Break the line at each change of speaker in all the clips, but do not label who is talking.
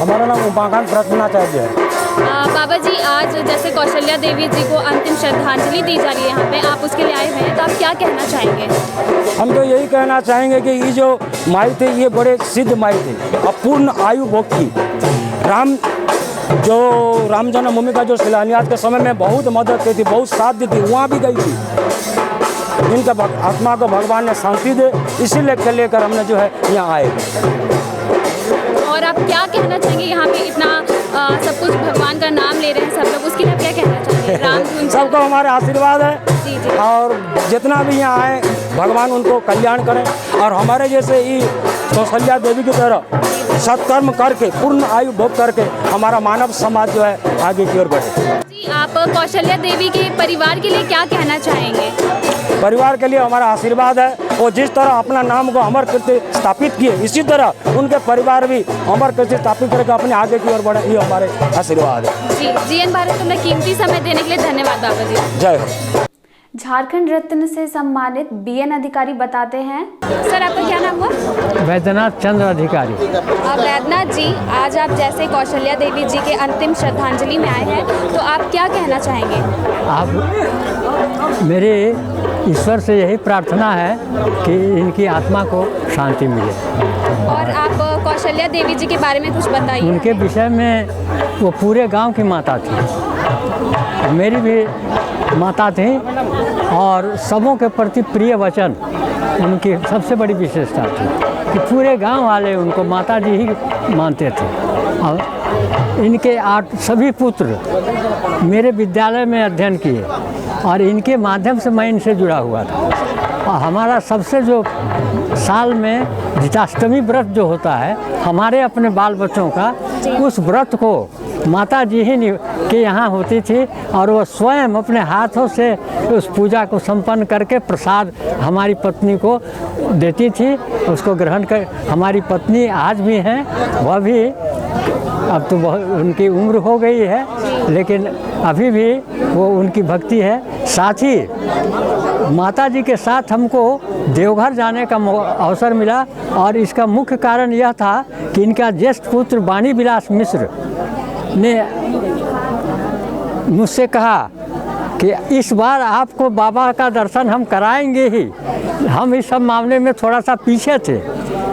हमारा नाम उमाकांत प्रसन्नाचार्य है।
बाबा जी, आज जैसे कौशल्या देवी जी को अंतिम श्रद्धांजलि दी जा रही है यहाँ पे, आप उसके लिए आए हुए हैं, तो आप क्या कहना चाहेंगे?
हम तो यही कहना चाहेंगे कि ये जो माई थे ये बड़े सिद्ध माई थे, अपूर्ण आयु भोग की। राम जन्मभूमि का जो शिलान्यास के समय में बहुत मदद की थी, बहुत साथ दी थी, वहाँ भी गई थी। इनका आत्मा को भगवान ने शांति दे, इसीलिए लेकर हमने जो है यहाँ आए।
और आप क्या कहना चाहेंगे? यहाँ पे इतना सब कुछ भगवान का नाम ले रहे हैं सब लोग, उसके लिए आप क्या कहना चाहेंगे? राम धुन
सबको हमारे आशीर्वाद है।
जी जी।
और जितना भी यहाँ आए भगवान उनको कल्याण करें, और हमारे जैसे ही कौशल्या देवी की तरह सत्कर्म करके पूर्ण आयु भोग करके हमारा मानव समाज जो है आगे की ओर बढ़े।
जी, आप कौशल्या देवी के परिवार के लिए क्या कहना चाहेंगे?
परिवार के लिए हमारा आशीर्वाद है। वो जिस तरह अपना नाम को अमर कीर्ति स्थापित किए, इसी तरह उनके परिवार भी अमर कीर्ति स्थापित करके अपने आगे की ओर बढ़े, ये हमारे आशीर्वाद है।
जी, जीएन भारत को अपना कीमती समय देने के लिए धन्यवाद बाबा जी।
जय हो।
झारखंड रत्न से सम्मानित बीएन अधिकारी बताते हैं।
सर, आपका क्या नाम हुआ?
वैद्यनाथ चंद्र अधिकारी।
वैद्यनाथ जी, आज आप जैसे कौशल्या देवी जी के अंतिम श्रद्धांजलि में आए हैं, तो आप क्या कहना चाहेंगे?
आप मेरे ईश्वर से यही प्रार्थना है कि इनकी आत्मा को शांति मिले।
और आप कौशल्या देवी जी के बारे में कुछ बताइए।
उनके विषय में, वो पूरे गांव की माता थी, मेरी भी माता थी, और सबों के प्रति प्रिय वचन उनकी सबसे बड़ी विशेषता थी कि पूरे गांव वाले उनको माता जी ही मानते थे। और इनके 8 सभी पुत्र मेरे विद्यालय में अध्ययन किए, और इनके माध्यम से मैं इनसे जुड़ा हुआ था। और हमारा सबसे जो साल में जिताष्टमी व्रत जो होता है हमारे अपने बाल बच्चों का, उस व्रत को माता जी ही के यहाँ होती थी, और वो स्वयं अपने हाथों से उस पूजा को संपन्न करके प्रसाद हमारी पत्नी को देती थी, उसको ग्रहण कर। हमारी पत्नी आज भी हैं, वह भी अब तो बहुत उनकी उम्र हो गई है, लेकिन अभी भी वो उनकी भक्ति है। साथ ही माता जी के साथ हमको देवघर जाने का अवसर मिला, और इसका मुख्य कारण यह था कि इनका ज्येष्ठ पुत्र वाणी विलास मिश्र ने मुझसे कहा कि इस बार आपको बाबा का दर्शन हम कराएंगे ही। हम इस सब मामले में थोड़ा सा पीछे थे,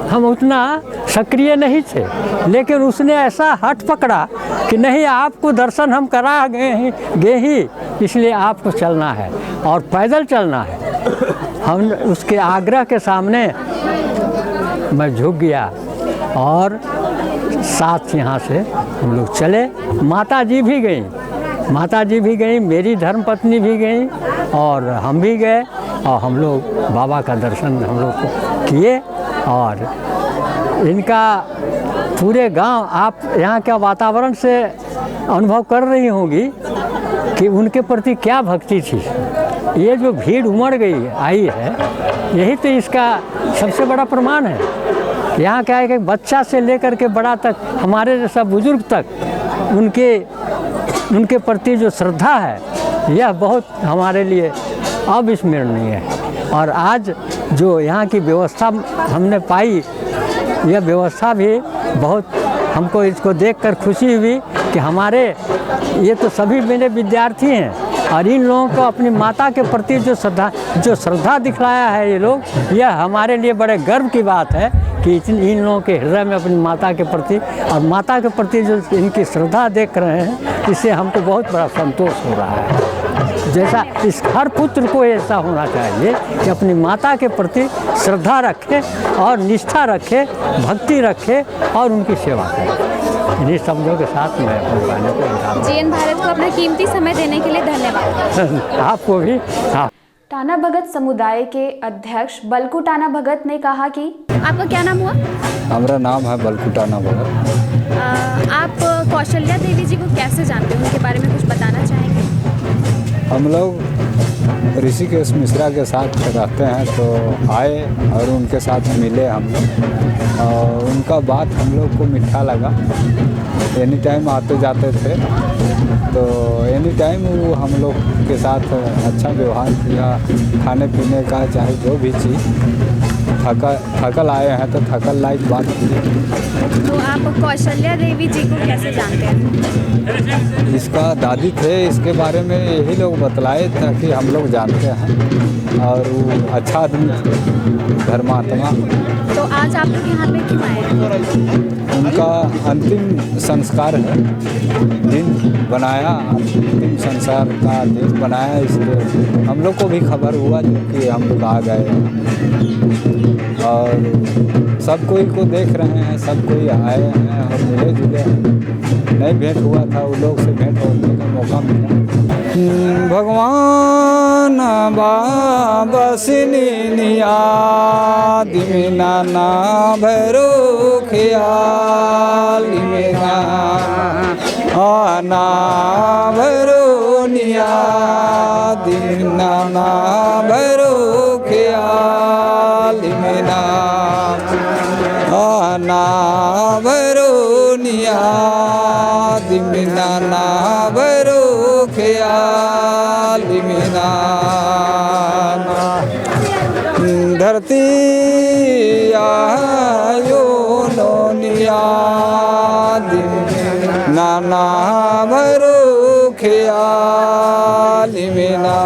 हम उतना सक्रिय नहीं थे, लेकिन उसने ऐसा हट पकड़ा कि नहीं, आपको दर्शन हम कराएंगे ही, इसलिए आपको चलना है और पैदल चलना है। हम उसके आग्रह के सामने मैं झुक गया, और साथ यहाँ से हम लोग चले। माता जी भी गई, मेरी धर्मपत्नी भी गई, और हम भी गए, और हम लोग बाबा का दर्शन हम लोग को किए। और इनका पूरे गांव, आप यहाँ का वातावरण से अनुभव कर रही होंगी कि उनके प्रति क्या भक्ति थी। ये जो भीड़ उमड़ आई है, यही तो इसका सबसे बड़ा प्रमाण है। यहाँ क्या है कि बच्चा से लेकर के बड़ा तक, हमारे जैसा बुजुर्ग तक, उनके प्रति जो श्रद्धा है, यह बहुत हमारे लिए अविस्मरणीय है। और आज जो यहाँ की व्यवस्था हमने पाई, यह व्यवस्था भी बहुत, हमको इसको देखकर खुशी हुई कि ये तो सभी मेरे विद्यार्थी हैं, और इन लोगों को अपनी माता के प्रति जो श्रद्धा दिखलाया है ये लोग, यह हमारे लिए बड़े गर्व की बात है कि इन लोगों के हृदय में अपनी माता के प्रति, और माता के प्रति जो इनकी श्रद्धा देख रहे हैं, इससे हमको बहुत बड़ा संतोष हो रहा है। जैसा इस हर पुत्र को ऐसा होना चाहिए कि अपनी माता के प्रति श्रद्धा रखे और निष्ठा रखे, भक्ति रखे, और उनकी सेवा करे। इन्हीं शब्दों के साथ मैं अपने गाने को बता दूँ।
जीएन भारत को अपना कीमती समय देने के लिए धन्यवाद।
आपको भी। हाँ।
टाना भगत समुदाय के अध्यक्ष बलकू टाना भगत ने कहा कि
आपका क्या नाम हुआ?
हमारा नाम है बलकू टाना भगत।
आप कौशल्या देवी जी को कैसे जानते हो, उनके बारे में कुछ बताना चाहेंगे?
हम लोग ऋषिकेश मिश्रा के साथ रहते हैं, तो आए और उनके साथ मिले हम लोग, और उनका बात हम लोग को मीठा लगा। एनी टाइम आते जाते थे, तो एनी टाइम वो हम लोग के साथ अच्छा व्यवहार किया, खाने पीने का चाहे जो भी चीज़ थकल आए हैं तो थकल लायक बात की।
तो आप कौशल्या देवी जी को कैसे जानते हैं?
इसका दादी थे, इसके बारे में यही लोग बतलाए ताकि हम लोग जानते हैं, और वो अच्छा आदमी धर्मात्मा।
तो आज आप लोग यहाँ पे क्यों आए हैं?
उनका अंतिम संस्कार है, दिन बनाया, अंतिम संस्कार का दिन बनाया, इसलिए हम लोग को भी खबर हुआ जो कि हम लोग आ गए और सब कोई को देख रहे हैं, सब कोई आए हैं और मिले जुले हैं। नहीं भेंट हुआ था, उन लोग से भेंट होने का मौका मिला। भगवान बाबसिनी दिमिना ना भैरो ख्याल मेरा आना भैरो निया दिमिना ना भैरो ख्याल मेरा आना भैरो निया दिमिना ना भैरो ख्याल मेरा धरती आयो नोनिया नाना भरो ख्याल मेरा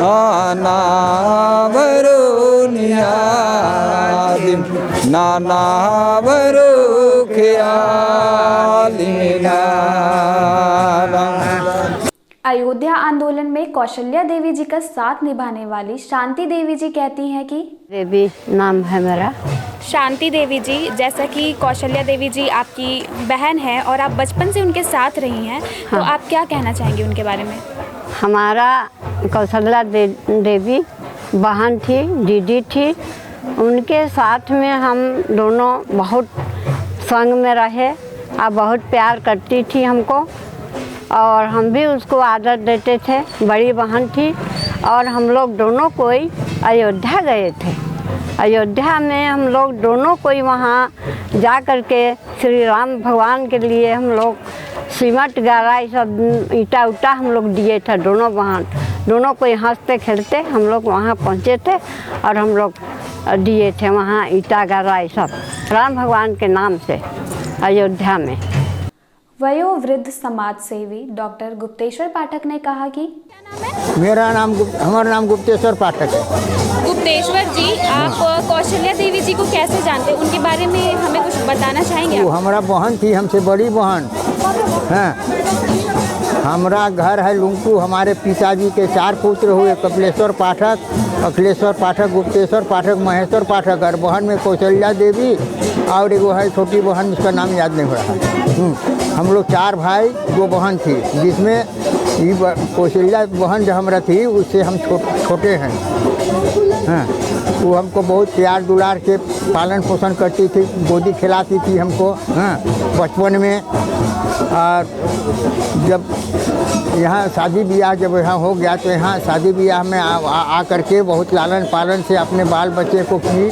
आना भरो निया नाना भरो ख्याल मेरा।
अयोध्या आंदोलन में कौशल्या देवी जी का साथ निभाने वाली शांति देवी जी कहती हैं कि
देवी नाम है मेरा।
शांति देवी जी, जैसा कि कौशल्या देवी जी आपकी बहन है और आप बचपन से उनके साथ रही हैं, तो
हाँ।
आप क्या कहना चाहेंगे उनके बारे में?
हमारा कौशल्या देवी बहन थी, दीदी थी। उनके साथ में हम दोनों बहुत संग में रहे और बहुत प्यार करती थी हमको, और हम भी उसको आदर देते थे। बड़ी बहन थी और हम लोग दोनों कोई अयोध्या गए थे। अयोध्या में हम लोग दोनों कोई वहाँ जा कर के श्री राम भगवान के लिए हम लोग सीमट गारा सब ईटा उटा हम लोग दिए थे। दोनों बहन दोनों कोई हंसते खेलते हम लोग वहाँ पहुँचे थे और हम लोग दिए थे वहाँ ईटा गारा सब राम भगवान के नाम से अयोध्या में।
वयोवृद्ध समाज सेवी डॉक्टर गुप्तेश्वर पाठक ने कहा कि
हमारा नाम गुप्तेश्वर पाठक है।
गुप्तेश्वर जी, आप कौशल्या देवी जी को कैसे जानते हैं? उनके बारे में हमें कुछ बताना चाहेंगे
वो
आप?
हमारा बहन थी, हमसे बड़ी बहन हैं। हमारा घर है लुंकू। हमारे पिताजी के 4 पुत्र हुए, कपिलेश्वर पाठक, अखिलेश्वर पाठक, गुप्तेश्वर पाठक, महेश्वर पाठक, और बहन में कौशल्या देवी और एगो है छोटी बहन, उसका नाम याद नहीं हो रहा। हम लोग 4 भाई 2 बहन थी, जिसमें ये कौशल्या बहन जो हमारा थी उससे हम छोटे हैं। हाँ, वो हमको बहुत प्यार दुलार के पालन पोषण करती थी, गोदी खिलाती थी हमको। हाँ, बचपन में। और जब यहाँ शादी ब्याह जब यहाँ हो गया तो यहाँ शादी ब्याह में आ करके बहुत लालन पालन से अपने बाल बच्चे को की।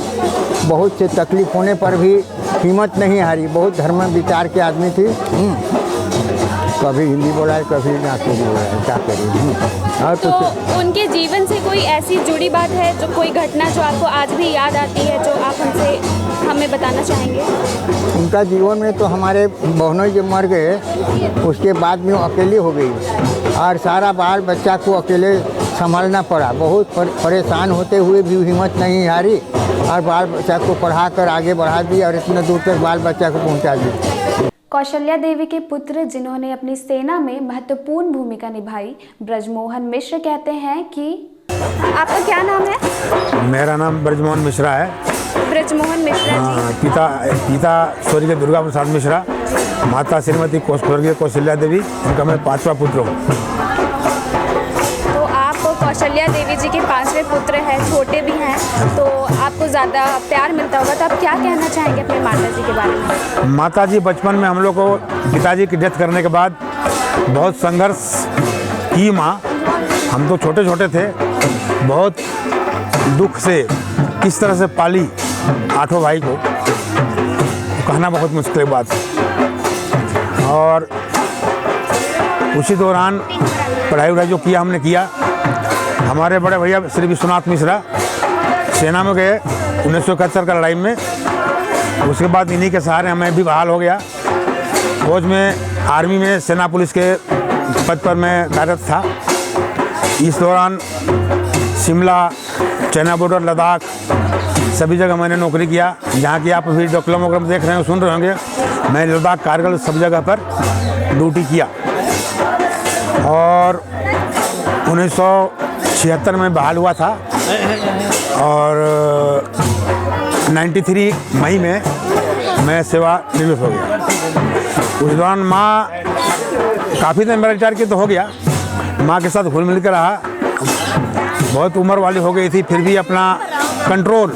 बहुत से तकलीफ होने पर भी हिम्मत नहीं हारी। बहुत धर्म विचार के आदमी थी। कभी हिंदी बोला, कभी नागपुरी बोला, क्या करिए। और
तो उनके जीवन से कोई ऐसी जुड़ी बात है, जो कोई घटना जो आपको आज भी याद आती है, जो आप हमसे हमें बताना चाहेंगे?
उनका जीवन में तो हमारे बहनों जब मर गए उसके बाद में वो अकेली हो गई और सारा बाल बच्चा को अकेले संभालना पड़ा। बहुत परेशान होते हुए भी हिम्मत नहीं हारी और बाल बच्चा को पढ़ा कर आगे बढ़ा दी और इतना दूर तक बाल बच्चा को पहुंचा दी।
कौशल्या देवी के पुत्र जिन्होंने अपनी सेना में महत्वपूर्ण भूमिका निभाई, ब्रजमोहन मिश्र कहते हैं कि
आपका क्या नाम है?
मेरा नाम ब्रजमोहन मिश्रा है।
ब्रजमोहन मिश्रा जी,
पिता स्वर्गीय दुर्गा प्रसाद मिश्रा, माता श्रीमती स्वर्गीय कौशल्या देवी, उनका मैं 5वां पुत्र हूँ।
तो आप कौशल्या देवी जी के 5वें पुत्र हैं, छोटे भी हैं, तो आपको ज़्यादा प्यार मिलता होगा, तो आप क्या कहना चाहेंगे अपने माता जी के बारे में?
माता जी बचपन में हम लोग को पिताजी की डेथ करने के बाद बहुत संघर्ष की माँ। हम तो छोटे छोटे थे, बहुत दुख से किस तरह से पाली 8 भाई को, कहना बहुत मुश्किल बात है। और उसी दौरान पढ़ाई वढ़ाई जो किया हमने किया। हमारे बड़े भैया श्री विश्वनाथ मिश्रा सेना में गए 1971 का लड़ाई में। उसके बाद इन्हीं के सहारे मैं भी बहाल हो गया। फौज में, आर्मी में, सेना पुलिस के पद पर मैं कार्यरत था। इस दौरान शिमला, चाइना बॉर्डर, लद्दाख सभी जगह मैंने नौकरी किया। जहाँ की आप अभी डॉक्यूमेंट वगैरह देख रहे हैं, सुन रहे होंगे, मैं लद्दाख, कारगिल सब जगह पर ड्यूटी किया। और 1976 में बहाल हुआ था और 93 मई में मैं सेवा निवृत्त हो गया। उस दौरान माँ काफ़ी दिन मेरा रिटायर किया तो हो गया, माँ के साथ घुल मिल कर रहा। बहुत उम्र वाली हो गई थी, फिर भी अपना कंट्रोल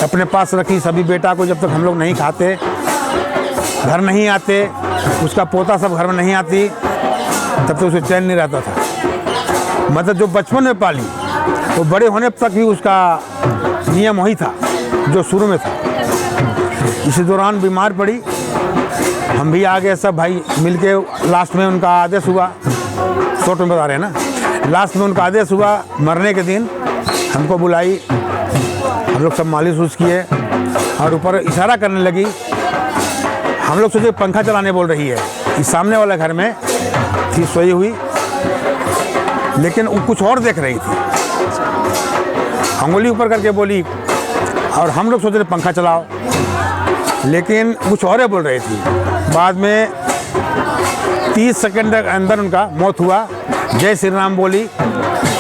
अपने पास रखी। सभी बेटा को जब तक हम लोग नहीं खाते, घर नहीं आते, उसका पोता सब घर में नहीं आती, तब तक उसे चैन नहीं रहता था। मतलब जो बचपन में पाली वो बड़े होने तक ही उसका नियम वही था जो शुरू में था। इसी दौरान बीमार पड़ी, हम भी आ गए सब भाई मिलके। लास्ट में उनका आदेश हुआ, शॉर्ट में बता रहे हैं ना, लास्ट में उनका आदेश हुआ मरने के दिन हमको बुलाई। हम लोग सब मालिश उस किए और ऊपर इशारा करने लगी। हम लोग सोचे पंखा चलाने बोल रही है। इस सामने वाला घर में थी सोई हुई, लेकिन वो कुछ और देख रही थी। अंगुली ऊपर करके बोली और हम लोग सोच रहे पंखा चलाओ, लेकिन कुछ और बोल रही थी। बाद में 30 सेकंड के अंदर उनका मौत हुआ। जय श्री राम बोली,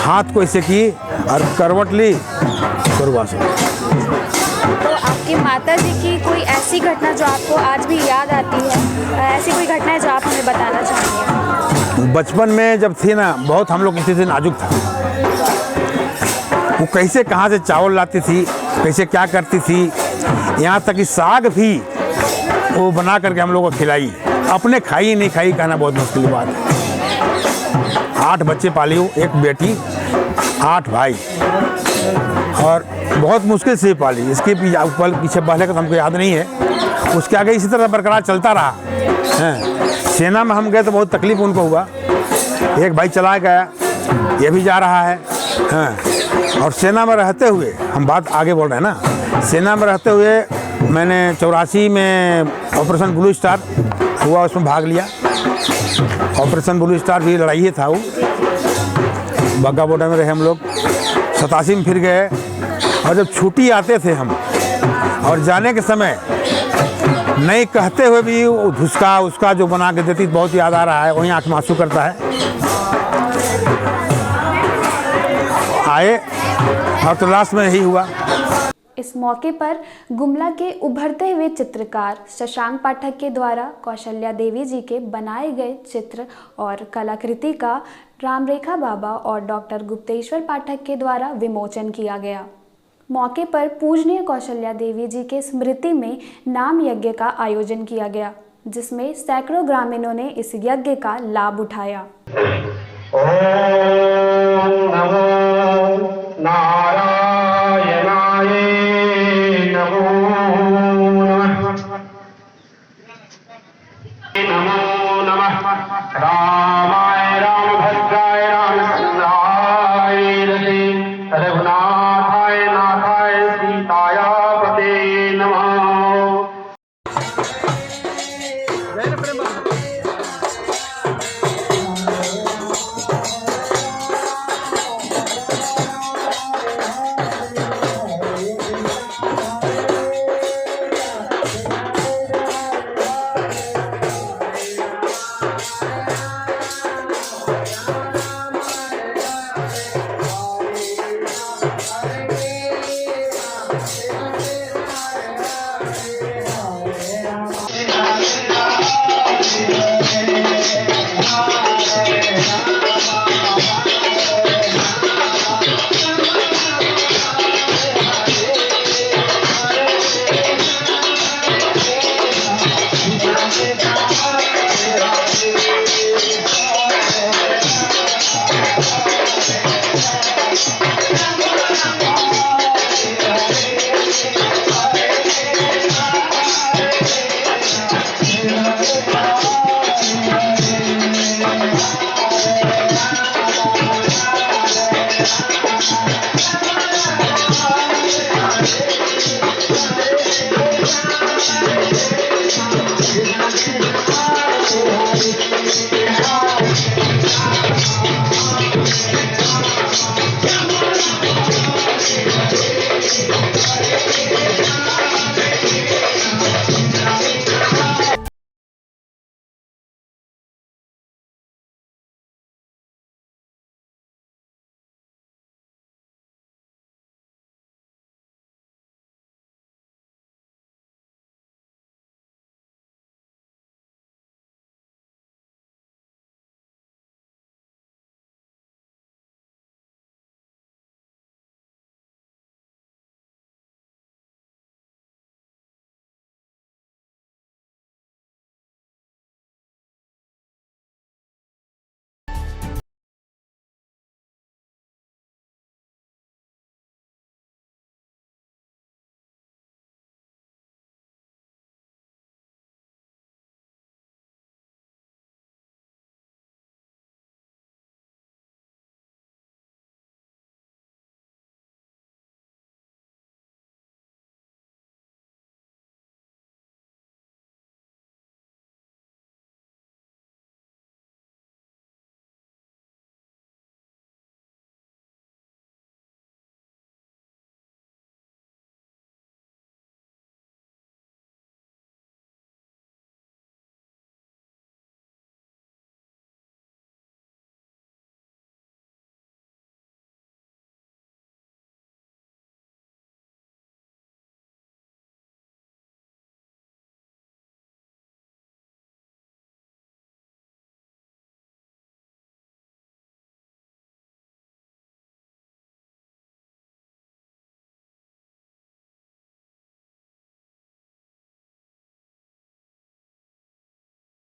हाथ को ऐसे की और करवट ली, स्वर्गवास हो गई।
तो आपकी माता जी की कोई ऐसी घटना जो आपको आज भी याद आती है, ऐसी कोई घटना है जो आप हमें बताना चाहेंगे?
बचपन में जब थी ना, बहुत हम लोग किसी दिन नाजुक था। वो कैसे कहाँ से चावल लाती थी, कैसे क्या करती थी, यहाँ तक कि साग भी वो बना करके हम लोग को खिलाई। अपने खाई नहीं खाई कहना बहुत मुश्किल बात है। 8 बच्चे पाली हूँ, एक बेटी, 8 भाई, और बहुत मुश्किल से पाली। इसके पीछे पहले का तो हमको याद नहीं है। उसके आगे इसी तरह बरकरार चलता रहा हैं। सेना में हम गए तो बहुत तकलीफ उनको हुआ। एक भाई चला गया, ये भी जा रहा है हैं। और सेना में रहते हुए, हम बात आगे बोल रहे हैं ना, सेना में रहते हुए मैंने 84 में ऑपरेशन ब्लू स्टार हुआ, उसमें भाग लिया। ऑपरेशन ब्लू स्टार भी लड़ाई ही था वो, बाघा बॉर्डर में रहे हम लोग। 87 में फिर गए, और जब छुट्टी आते थे हम और जाने के समय नहीं कहते हुए भी वो धुसका उसका जो बना के देती, बहुत याद आ रहा है। वहीं आँख में आंसू करता है। आए और तो लास्ट में यही हुआ।
इस मौके पर गुमला के उभरते हुए चित्रकार शशांक पाठक के द्वारा कौशल्या देवी जी के बनाए गए चित्र और कलाकृति का रामरेखा बाबा और डॉक्टर गुप्तेश्वर पाठक के द्वारा विमोचन किया गया। मौके पर पूजनीय कौशल्या देवी जी के स्मृति में नाम यज्ञ का आयोजन किया गया, जिसमें सैकड़ों ग्रामीणों ने इस यज्ञ का लाभ उठाया।
ओम नमो नारायणाय नमो नमः रामाय रामभद्राय रामचंद्राय